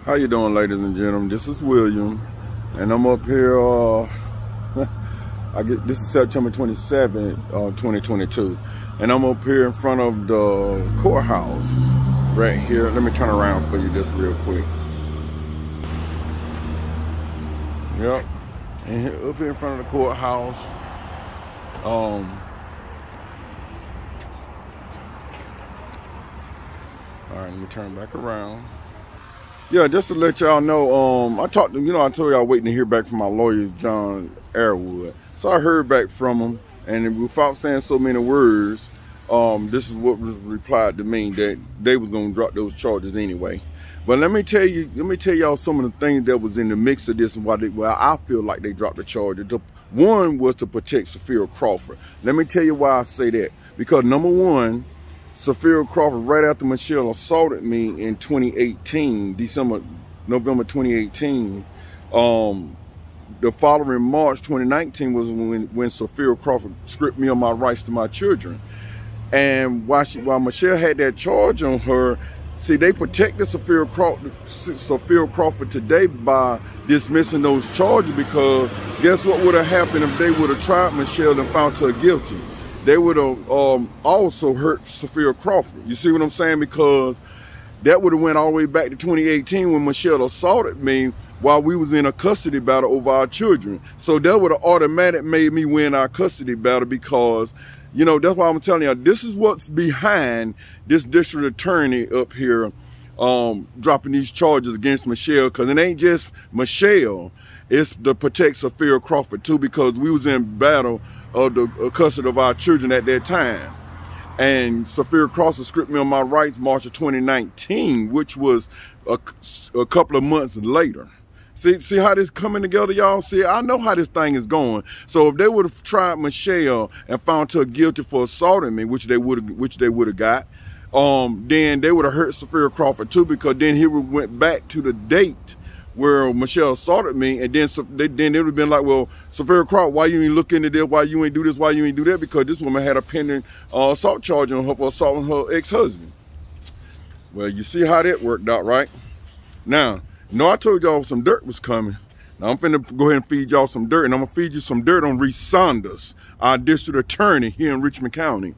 How you doing, ladies and gentlemen? This is William, and I'm up here. This is September 27th, 2022, and I'm up here in front of the courthouse right here. Let me turn around for you just real quick. Yep, and up here in front of the courthouse. All right, let me turn back around. Yeah, just to let y'all know, I told y'all waiting to hear back from my lawyer, John Airwood. So I heard back from him, and without saying so many words, this is what was replied to me, that they was gonna drop those charges anyway. But let me tell y'all some of the things that was in the mix of this and why I feel like they dropped the charges. One was to protect Sophia Crawford. Let me tell you why I say that. Because number one, Sophia Crawford, right after Michelle assaulted me in 2018, November 2018, the following March 2019 was when Sophia Crawford stripped me of my rights to my children. And while Michelle had that charge on her, see, they protected Sophia Crawford today by dismissing those charges, because guess what would have happened if they would have tried Michelle and found her guilty? They would have also hurt Sophia Crawford. You see what I'm saying? Because that would have went all the way back to 2018 when Michelle assaulted me while we was in a custody battle over our children. So that would have automatically made me win our custody battle, because, you know, that's why I'm telling you, this is what's behind this district attorney up here dropping these charges against Michelle, because it ain't just Michelle, it's to protect Sophia Crawford too, because we was in battle of the custody of our children at that time. And Sophia Crawford stripped me of my rights March of 2019, which was a couple of months later. See how this coming together, y'all? See, I know how this thing is going. So if they would have tried Michelle and found her guilty for assaulting me, which they would have got, then they would have hurt Sophia Crawford too, because then he went back to the date where Michelle assaulted me, and then they would have been like, well, Sophia Crawford, why you ain't look into this? Why you ain't do this? Why you ain't do that? Because this woman had a pending assault charge on her for assaulting her ex-husband. Well, you see how that worked out, right? Now, I told y'all some dirt was coming. Now, I'm finna go ahead and feed y'all some dirt, and I'm gonna feed you some dirt on Reese Saunders, our district attorney here in Richmond County.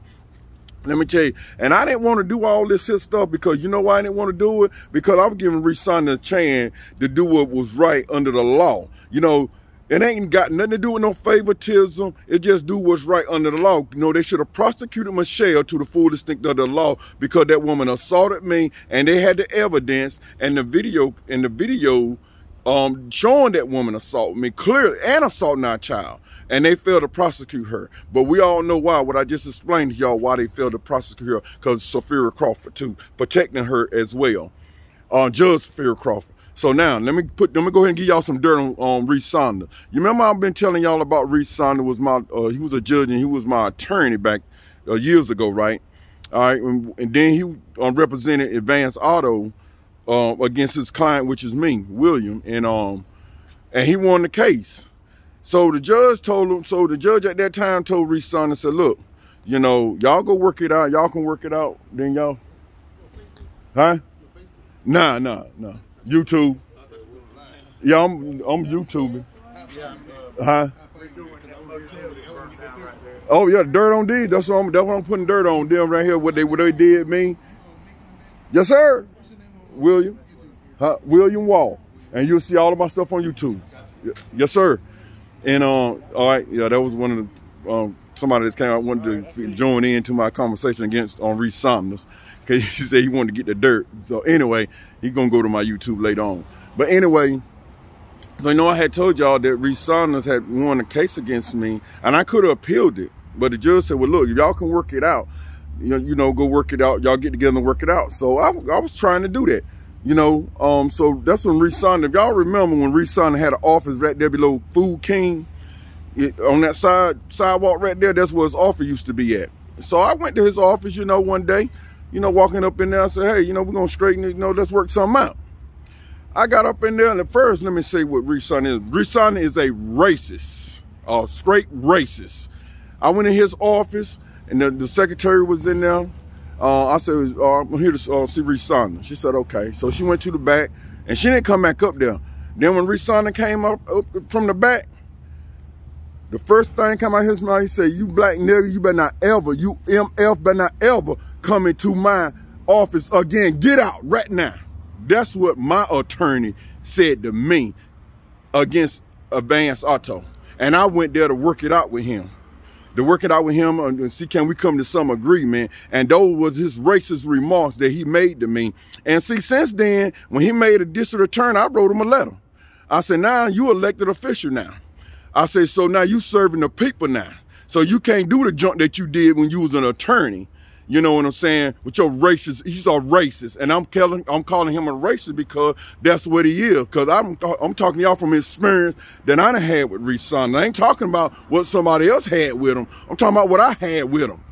Let me tell you, and I didn't want to do all this stuff, because you know why I didn't want to do it? Because I was giving Reese Saunders a chance to do what was right under the law. You know, it ain't got nothing to do with no favoritism. It just do what's right under the law. You know, they should have prosecuted Michelle to the full extent of the law, because that woman assaulted me, and they had the evidence and the video showing that woman assaulted me clearly and assaulting our child, and they failed to prosecute her. But we all know why. What I just explained to y'all, why they failed to prosecute her, because Sophia Crawford too, protecting her as well, Judge Sophia Crawford. So now let me go ahead and give y'all some dirt on Reese Saunders. You remember I've been telling y'all about Reese Saunders was my he was a judge and he was my attorney back years ago, right? All right, and then he represented Advance Auto against his client, which is me, William, and he won the case. So the judge at that time told Reese Saunders, said, look, you know, y'all go work it out. Y'all can work it out. Then y'all, huh? Nah. YouTube. Yeah, I'm YouTubing. Huh? Oh yeah, dirt on D. That's what I'm putting dirt on them right here. What they did me. Yes, sir. William. William Wall. And you'll see all of my stuff on YouTube. Yes, sir. And all right, yeah, that was one of the somebody that came out wanted to join into my conversation against Reese Saunders, because he said he wanted to get the dirt. So anyway, he's gonna go to my YouTube later on. But anyway, so you know, I had told y'all that Reese Saunders had won a case against me, and I could have appealed it, but the judge said, well, look, if y'all can work it out, you know, go work it out. Y'all get together and work it out. So I was trying to do that. You know, so that's when Reese Saunders, if y'all remember when Reese Saunders had an office right there below Food King, on that sidewalk right there, that's where his office used to be at. So I went to his office, you know, one day, you know, walking up in there, I said, hey, you know, we're going to straighten it, you know, let's work something out. I got up in there, and at first, let me say what Reese Saunders is. Reese Saunders is a racist, a straight racist. I went in his office, and the secretary was in there. I said, I'm here to see Reese Saunders. She said, okay. So she went to the back, And she didn't come back up there. Then when Richmond came up from the back, the first thing came out of his mouth, he said, "You black nigga, you better not ever, you MF better not ever come into my office again. Get out right now." That's what my attorney said to me against Advance Auto. And I went there to work it out with him. And see, can we come to some agreement? And those was his racist remarks that he made to me. And see, since then, when he made a district attorney, I wrote him a letter. I said, now you elected official now. I said, so now you serving the people now. So you can't do the junk that you did when you was an attorney. You know what I'm saying? With your racist, he's a racist. And I'm calling him a racist because that's what he is. Because I'm talking to y'all from experience that I done had with Richmond. I ain't talking about what somebody else had with him. I'm talking about what I had with him.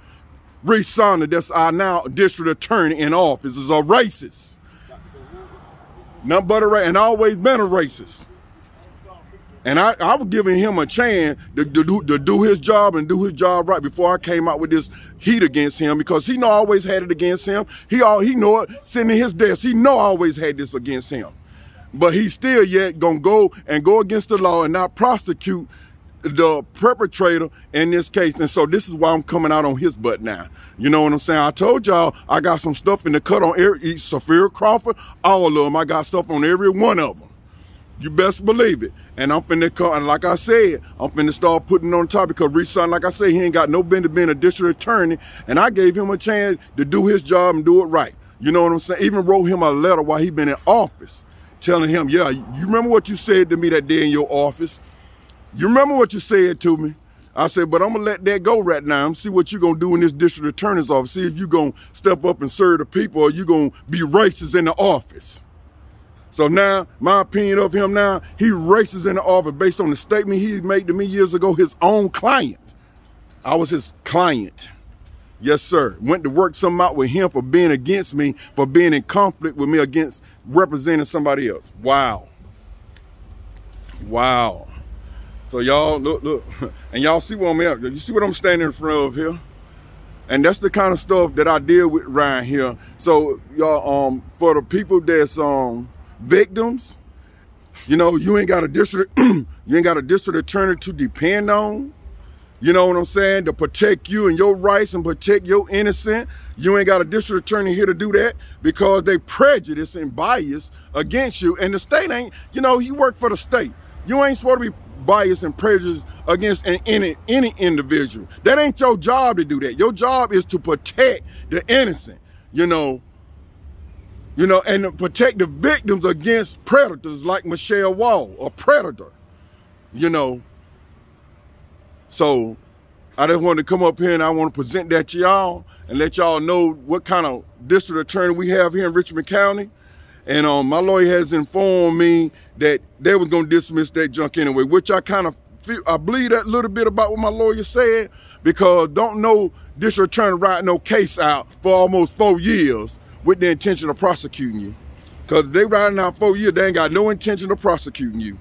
Richmond, that's our now district attorney in office, is a racist. Nothing but a racist, and always been a racist. And I was giving him a chance to do his job and do his job right before I came out with this heat against him, because he know I always had it against him. He know it sitting in his desk. He know I always had this against him. But he's still yet gonna go against the law and not prosecute the perpetrator in this case. And so this is why I'm coming out on his butt now. You know what I'm saying? I told y'all I got some stuff in the cut on Sophia Crawford, all of them. I got stuff on every one of them. You best believe it. And I'm finna come, and like I said, I'm finna start putting on top, because Richmond, like I said, he ain't got no business being a district attorney, and I gave him a chance to do his job and do it right. You know what I'm saying? Even wrote him a letter while he been in office, telling him, yeah, you remember what you said to me that day in your office? You remember what you said to me? I said, but I'm gonna let that go right now. I'm see what you're gonna do in this district attorney's office. See if you're gonna step up and serve the people, or you're gonna be racist in the office. So now, my opinion of him now, he racist in the office based on the statement he made to me years ago, his own client. I was his client. Yes, sir. Went to work something out with him for being against me, for being in conflict with me against representing somebody else. Wow. Wow. So y'all, look. And y'all see what I'm at. You see what I'm standing in front of here? And that's the kind of stuff that I deal with around here. So y'all, for the people that's victims, you know, you ain't got a district attorney to depend on. You know what I'm saying? To protect you and your rights and protect your innocence. You ain't got a district attorney here to do that, because they prejudice and bias against you. And the state ain't, you know, you work for the state. You ain't supposed to be biased and prejudiced against any individual. That ain't your job to do that. Your job is to protect the innocent, you know, and to protect the victims against predators like Michelle Wall, a predator, you know. So I just wanted to come up here and I want to present that to y'all and let y'all know what kind of district attorney we have here in Richmond County. And my lawyer has informed me that they was going to dismiss that junk anyway, which I kind of feel, I believe that little bit about what my lawyer said, because don't know district attorney write no case out for almost 4 years with the intention of prosecuting you. Because they writing out 4 years, they ain't got no intention of prosecuting you.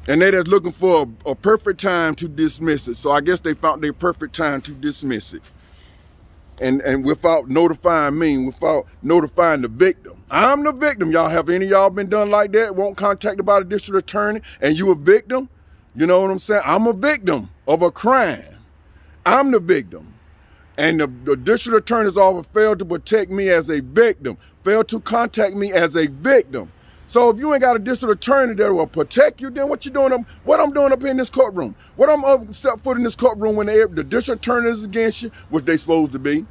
And they just looking for a perfect time to dismiss it. So I guess they found their perfect time to dismiss it. And without notifying me, without notifying the victim. I'm the victim. Y'all, have any of y'all been done like that? Won't contacted by the district attorney and you a victim? You know what I'm saying? I'm a victim of a crime. I'm the victim. And the district attorney's office failed to protect me as a victim, failed to contact me as a victim. So if you ain't got a district attorney that will protect you, then what you doing? What I'm doing up in this courtroom? What I'm step foot in this courtroom when the district attorney is against you, which they supposed to be,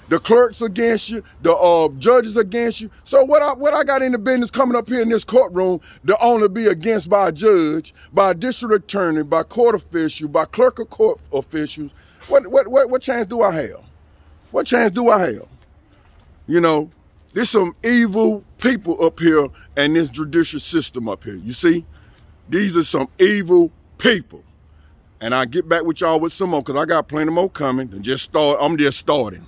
the clerks against you, the judges against you. So what I got in the business coming up here in this courtroom to only be against by a judge, by a district attorney, by court official, by clerk of court officials? What chance do I have? What chance do I have? You know, there's some evil people up here in this judicial system up here. You see, these are some evil people. And I'll get back with y'all with some more, because I got plenty more coming. I'm just starting.